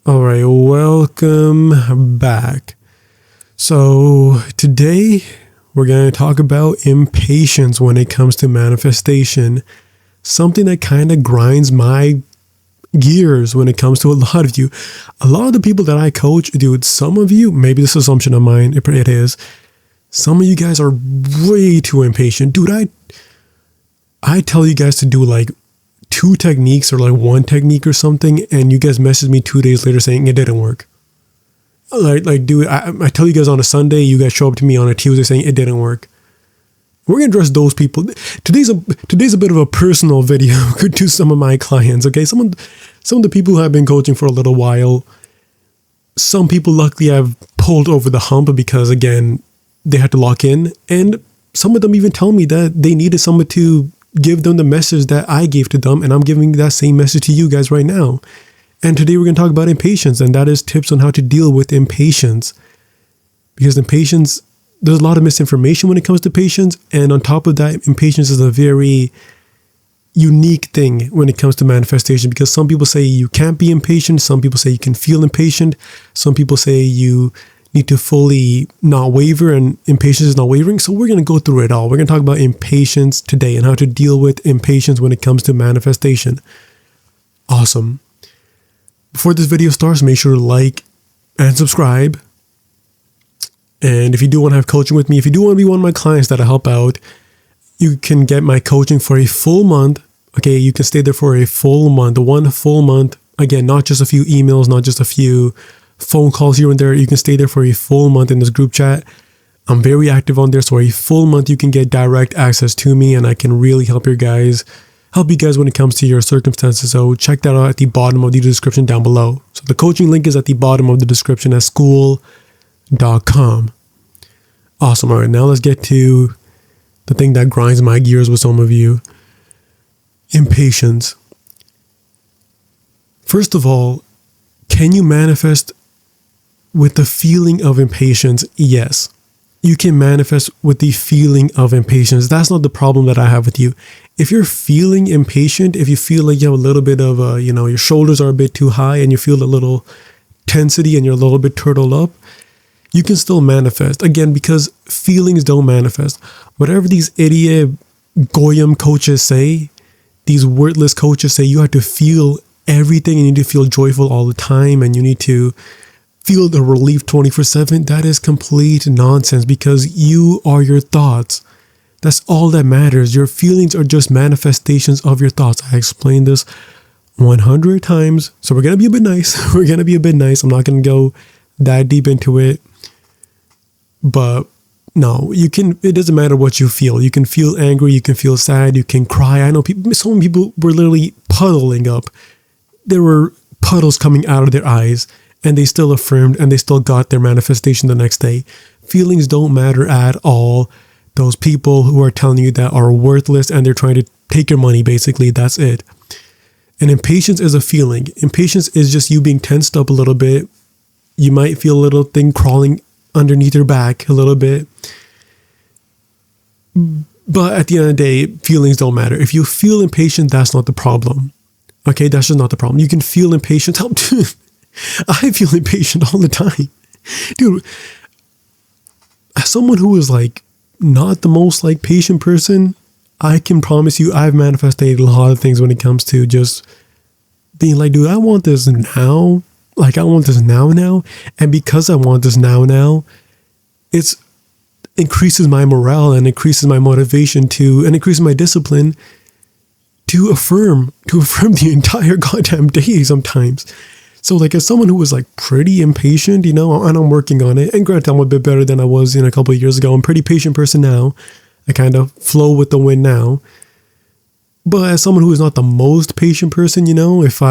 All right, welcome back. So today we're going to talk about impatience when it comes to manifestation, something that kind of grinds my gears when it comes to a lot of you. A lot of the people that I coach, dude, some of you, maybe this assumption of mine, it is, some of you guys are way too impatient. Dude, I tell you guys to do like 2 techniques or like 1 technique or something, and you guys message me 2 days later saying it didn't work. Like, dude, I tell you guys on a Sunday, you guys show up to me on a Tuesday saying it didn't work. We're gonna address those people. Today's a bit of a personal video to some of my clients. Okay, some of the people who have been coaching for a little while. Some people luckily have pulled over the hump because again they had to lock in, and some of them even tell me that they needed someone to give them the message that I gave to them, and I'm giving that same message to you guys right now. And today we're going to talk about impatience, and that is tips on how to deal with impatience. Because impatience, there's a lot of misinformation when it comes to patience, and on top of that, impatience is a very unique thing when it comes to manifestation, because some people say you can't be impatient, some people say you can feel impatient, some people say you need to fully not waver, and impatience is not wavering. So we're going to go through it all. We're going to talk about impatience today and how to deal with impatience when it comes to manifestation. Awesome. Before this video starts, make sure to like and subscribe. And if you do want to have coaching with me, if you do want to be one of my clients that I help out, you can get my coaching for a full month. Okay, you can stay there for a full month, 1 full month. Again, not just a few emails, not just a few phone calls here and there. You can stay there for a full month in this group chat. I'm very active on there, so a full month you can get direct access to me, and I can really help you guys when it comes to your circumstances. So check that out at the bottom of the description down below. So the coaching link is at the bottom of the description at school.com. Awesome. All right, now let's get to the thing that grinds my gears with some of you. Impatience. First of all, can you manifest with the feeling of impatience? Yes, you can manifest with the feeling of impatience. That's not the problem that I have with you. If you're feeling impatient, if you feel like you have a little bit of your shoulders are a bit too high and you feel a little tensity and you're a little bit turtled up, you can still manifest. Again, because feelings don't manifest. Whatever these idiot goyim coaches say, these wordless coaches say, you have to feel everything and you need to feel joyful all the time and you need to feel the relief 24/7. That is complete nonsense, because you are your thoughts. That's all that matters. Your feelings are just manifestations of your thoughts. I explained this 100 times. So we're going to be a bit nice. I'm not going to go that deep into it. But no, it doesn't matter what you feel. You can feel angry. You can feel sad. You can cry. I know so many people were literally puddling up. There were puddles coming out of their eyes, and they still affirmed and they still got their manifestation the next day. Feelings don't matter at all. Those people who are telling you that are worthless and they're trying to take your money, basically, that's it. And impatience is a feeling. Impatience is just you being tensed up a little bit. You might feel a little thing crawling underneath your back a little bit. But at the end of the day, feelings don't matter. If you feel impatient, that's not the problem. Okay, that's just not the problem. You can feel impatient. I feel impatient all the time. Dude, as someone who is like not the most like patient person, I can promise you I've manifested a lot of things when it comes to just being like, dude, I want this now. Like, I want this now. And because I want this now, it increases my morale and increases my motivation and increases my discipline to affirm the entire goddamn day sometimes. So like, as someone who was like pretty impatient, and I'm working on it, and granted I'm a bit better than I was a couple of years ago. I'm a pretty patient person now. I kind of flow with the wind now. But as someone who is not the most patient person, if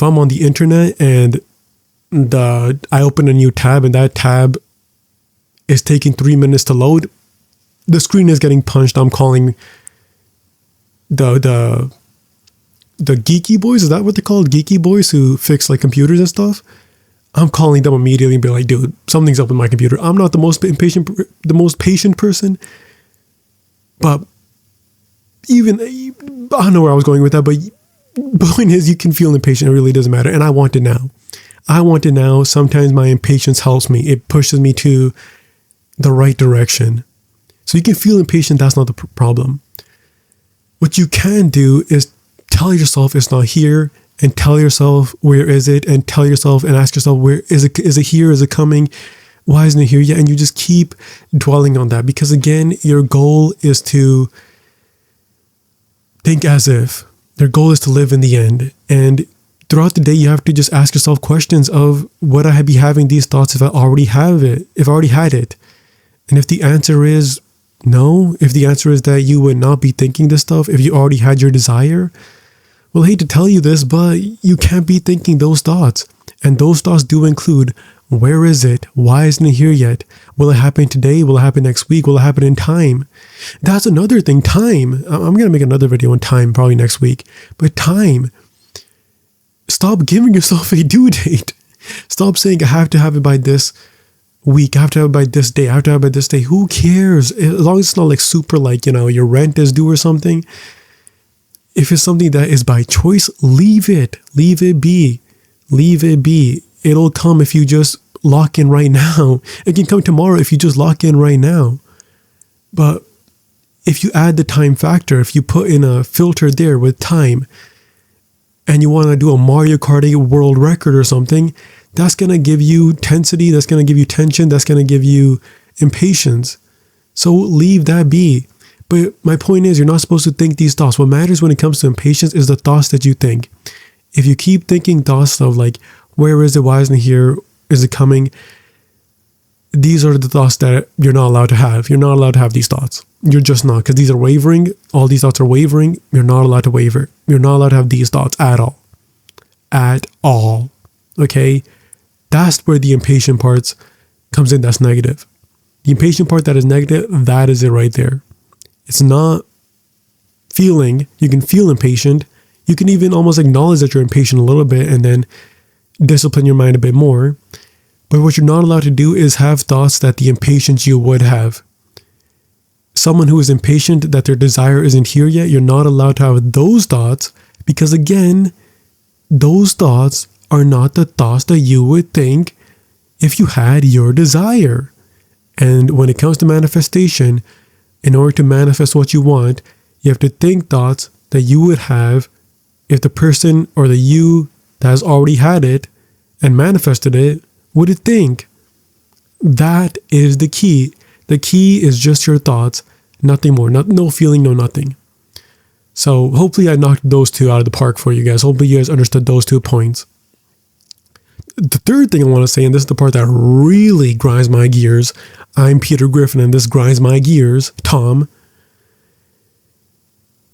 I'm on the internet and I open a new tab and that tab is taking 3 minutes to load, the screen is getting punched. I'm calling the geeky boys, is that what they're called? Geeky boys who fix like computers and stuff. I'm calling them immediately and be like, dude, something's up with my computer. I'm not the most patient person, but even, I don't know where I was going with that, but point is, you can feel impatient. It really doesn't matter. And I want it now. I want it now. Sometimes my impatience helps me. It pushes me to the right direction. So you can feel impatient. That's not the problem. What you can do is tell yourself it's not here, and tell yourself, where is it? And tell yourself and ask yourself, where is it? Is it here? Is it coming? Why isn't it here yet? And you just keep dwelling on that, because again, your goal is to think as if. Their goal is to live in the end. And throughout the day, you have to just ask yourself questions of, would I be having these thoughts if I already have it, if I already had it? And if the answer is no, if the answer is that you would not be thinking this stuff if you already had your desire, well, I hate to tell you this, but you can't be thinking those thoughts. And those thoughts do include, where is it? Why isn't it here yet? Will it happen today? Will it happen next week? Will it happen in time? That's another thing, time. I'm going to make another video on time probably next week. But time. Stop giving yourself a due date. Stop saying, I have to have it by this week. I have to have it by this day. I have to have it by this day. Who cares? As long as it's not like super like, your rent is due or something. If it's something that is by choice, leave it. Leave it be. Leave it be. It'll come if you just lock in right now. It can come tomorrow if you just lock in right now. But if you add the time factor, if you put in a filter there with time, and you want to do a Mario Kart 8 world record or something, that's going to give you tensity, that's going to give you tension, that's going to give you impatience. So leave that be. But my point is, you're not supposed to think these thoughts. What matters when it comes to impatience is the thoughts that you think. If you keep thinking thoughts of like, where is it? Why isn't it here? Is it coming? These are the thoughts that you're not allowed to have. You're not allowed to have these thoughts. You're just not, because these are wavering. All these thoughts are wavering. You're not allowed to waver. You're not allowed to have these thoughts at all. At all. Okay? That's where the impatient parts comes in. That's negative. The impatient part that is negative, that is it right there. It's not feeling. You can feel impatient. You can even almost acknowledge that you're impatient a little bit and then discipline your mind a bit more. But what you're not allowed to do is have thoughts that the impatience you would have. Someone who is impatient that their desire isn't here yet, you're not allowed to have those thoughts, because again, those thoughts are not the thoughts that you would think if you had your desire. And when it comes to manifestation, in order to manifest what you want, you have to think thoughts that you would have if the person or the you that has already had it and manifested it would think. That is the key. The key is just your thoughts, nothing more. No feeling, no nothing. So hopefully I knocked those two out of the park for you guys. Hopefully you guys understood those 2 points. The third thing I want to say, and this is the part that really grinds my gears. I'm Peter Griffin and this grinds my gears, Tom,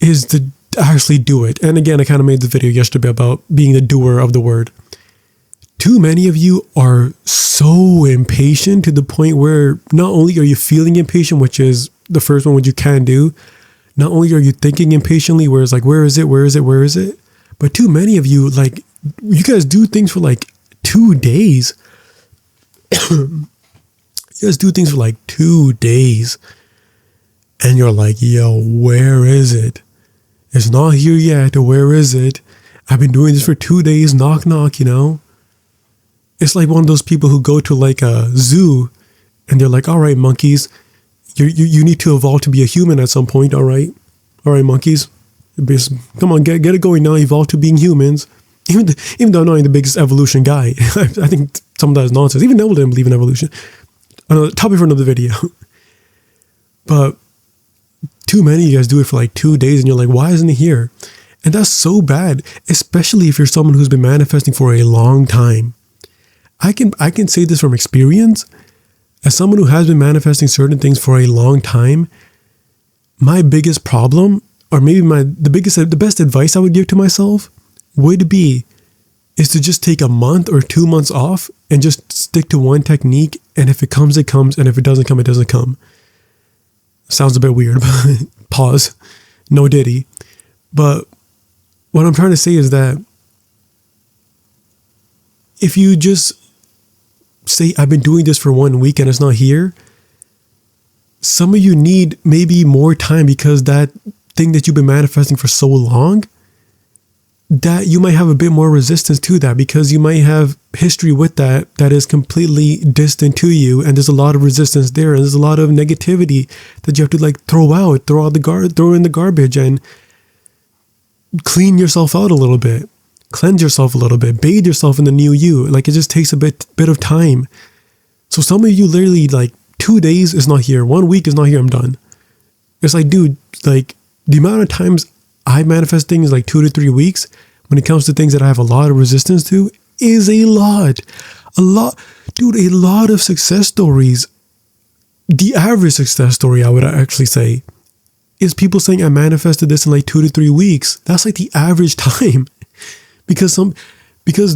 is to actually do it. And again, I kind of made the video yesterday about being the doer of the word. Too many of you are so impatient to the point where not only are you feeling impatient, which is the first one, which you can do, not only are you thinking impatiently, where it's like, where is it? Where is it? Where is it? But too many of you, like, you guys do things for like 2 days. You guys do things for like 2 days. And you're like, yo, where is it? It's not here yet. Where is it? I've been doing this for 2 days. Knock, knock, It's like one of those people who go to like a zoo and they're like, all right, monkeys, you need to evolve to be a human at some point. All right, monkeys, come on, get it going now. Evolve to being humans. Even though I'm not the biggest evolution guy, I think some of that is nonsense. Even Neville didn't believe in evolution. Another topic for another video. But too many of you guys do it for like 2 days and you're like, why isn't it here? And that's so bad, especially if you're someone who's been manifesting for a long time. I can say this from experience. As someone who has been manifesting certain things for a long time, my biggest problem, or maybe the best advice I would give to myself would be is to just take a month or 2 months off and just stick to one technique. And if it comes, it comes. And if it doesn't come, it doesn't come. Sounds a bit weird, but pause. No diddy. But what I'm trying to say is that if you just say, I've been doing this for 1 week and it's not here, some of you need maybe more time, because that thing that you've been manifesting for so long, that you might have a bit more resistance to that, because you might have history with that is completely distant to you, and there's a lot of resistance there, and there's a lot of negativity that you have to like throw in the garbage, and clean yourself out a little bit, cleanse yourself a little bit, bathe yourself in the new you. Like, it just takes a bit of time. So some of you literally, like, 2 days is not here, 1 week is not here, I'm done. It's like, dude, like, the amount of times I manifest things like 2 to 3 weeks when it comes to things that I have a lot of resistance to is a lot. Dude, a lot of success stories. The average success story, I would actually say, is people saying I manifested this in like 2 to 3 weeks. That's like the average time, because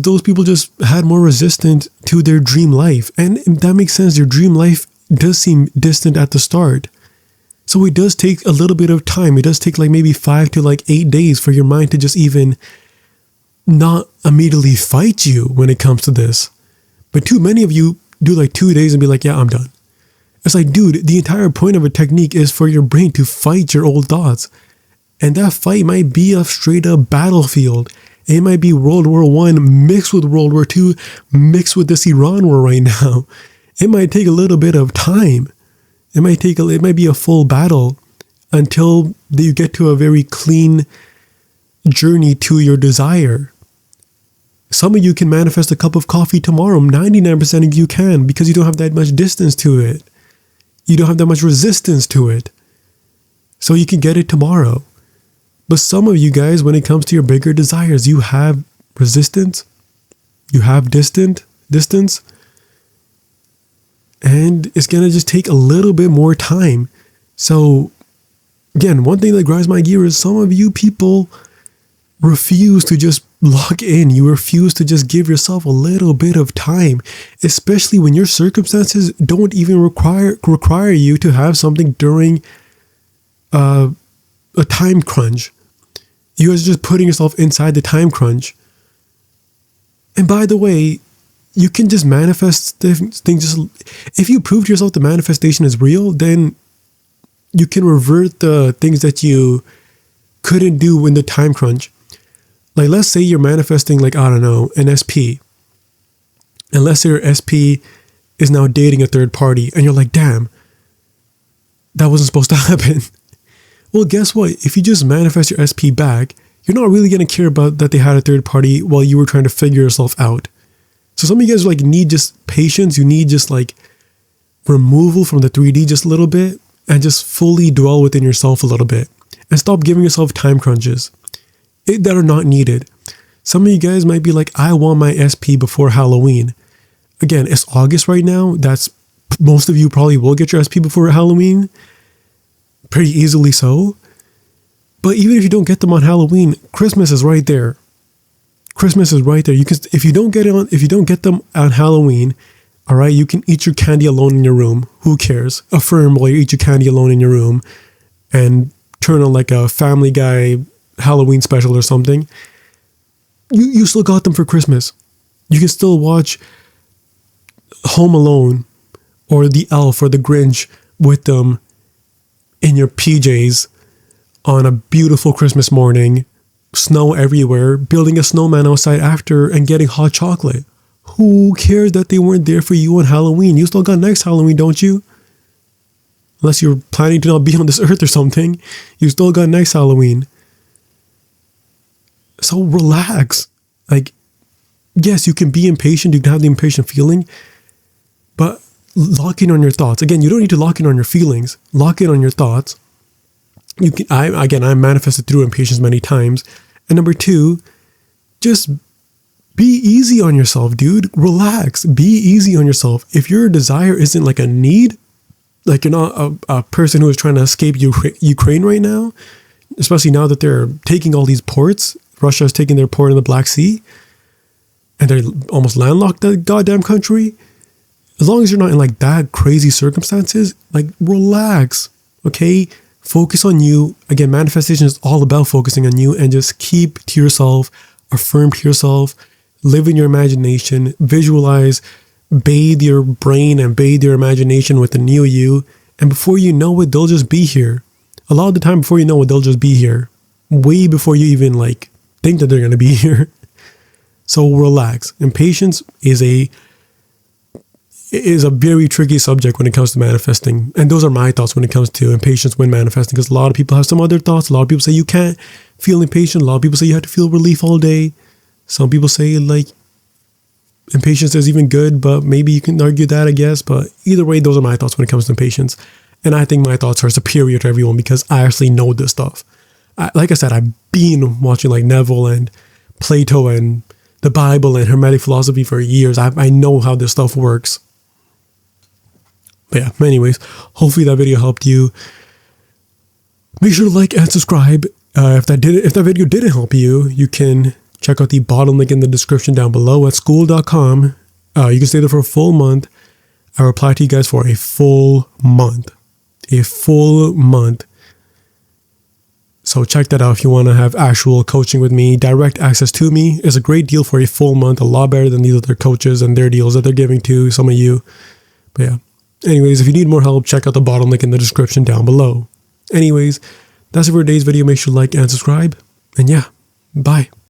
those people just had more resistance to their dream life. And that makes sense. Your dream life does seem distant at the start. So it does take a little bit of time. It does take like maybe 5 to like 8 days for your mind to just even not immediately fight you when it comes to this. But too many of you do like 2 days and be like, yeah, I'm done. It's like, dude, the entire point of a technique is for your brain to fight your old thoughts. And that fight might be a straight up battlefield. It might be World War I mixed with World War II, mixed with this Iran war right now. It might take a little bit of time. It might be a full battle until you get to a very clean journey to your desire. Some of you can manifest a cup of coffee tomorrow. 99% of you can, because you don't have that much distance to it. You don't have that much resistance to it. So you can get it tomorrow. But some of you guys, when it comes to your bigger desires, you have resistance. You have distance. And it's going to just take a little bit more time. So, again, one thing that grinds my gear is some of you people refuse to just lock in. You refuse to just give yourself a little bit of time, especially when your circumstances don't even require you to have something during a time crunch. You guys are just putting yourself inside the time crunch. And by the way, you can just manifest things. If you prove to yourself the manifestation is real, then you can revert the things that you couldn't do in the time crunch. Like, let's say you're manifesting, like, I don't know, an SP. And let's say your SP is now dating a third party, and you're like, damn, that wasn't supposed to happen. Well, guess what? If you just manifest your SP back, you're not really going to care about that they had a third party while you were trying to figure yourself out. So some of you guys like need just patience. You need just like removal from the 3D just a little bit, and just fully dwell within yourself a little bit, and stop giving yourself time crunches that are not needed. Some of you guys might be like, I want my SP before Halloween. Again, it's August right now. Most of you probably will get your SP before Halloween. Pretty easily so. But even if you don't get them on Halloween, Christmas is right there. Christmas is right there. You can, if you don't get them on Halloween, all right, you can eat your candy alone in your room. Who cares? Affirm while you eat your candy alone in your room, and turn on like a Family Guy Halloween special or something. You still got them for Christmas. You can still watch Home Alone or The Elf or The Grinch with them in your PJs on a beautiful Christmas morning, snow everywhere, building a snowman outside after, and getting hot chocolate. Who cares that they weren't there for you on Halloween? You still got next Halloween, don't you? Unless you're planning to not be on this earth or something, you still got next Halloween. So relax. Like, yes, you can be impatient. You can have the impatient feeling, but lock in on your thoughts. Again, you don't need to lock in on your feelings. Lock in on your thoughts. I manifested through impatience many times. And number 2, just be easy on yourself, dude. Relax. Be easy on yourself. If your desire isn't like a need, like you're not a person who is trying to escape Ukraine right now, especially now that they're taking all these ports. Russia is taking their port in the Black Sea, and they're almost landlocked that goddamn country. As long as you're not in like that crazy circumstances, like relax, okay? Focus on you. Again, manifestation is all about focusing on you, and just keep to yourself, affirm to yourself, live in your imagination, visualize, bathe your brain and bathe your imagination with the new you. And before you know it, they'll just be here. A lot of the time before you know it, they'll just be here. Way before you even like think that they're going to be here. So relax. Impatience is a very tricky subject when it comes to manifesting. And those are my thoughts when it comes to impatience when manifesting, because a lot of people have some other thoughts. A lot of people say you can't feel impatient. A lot of people say you have to feel relief all day. Some people say like impatience is even good, but maybe you can argue that, I guess. But either way, those are my thoughts when it comes to impatience. And I think my thoughts are superior to everyone because I actually know this stuff. Like I said, I've been watching like Neville and Plato and the Bible and Hermetic philosophy for years. I know how this stuff works. But yeah, anyways, hopefully that video helped you. Make sure to like and subscribe. If that video didn't help you, you can check out the bottom link in the description down below at school.com. You can stay there for a full month. I reply to you guys for a full month. A full month. So check that out if you want to have actual coaching with me. Direct access to me is a great deal for a full month. A lot better than these other coaches and their deals that they're giving to some of you. But yeah. Anyways, if you need more help, check out the bottom link in the description down below. Anyways, that's it for today's video. Make sure to like and subscribe. And yeah, bye.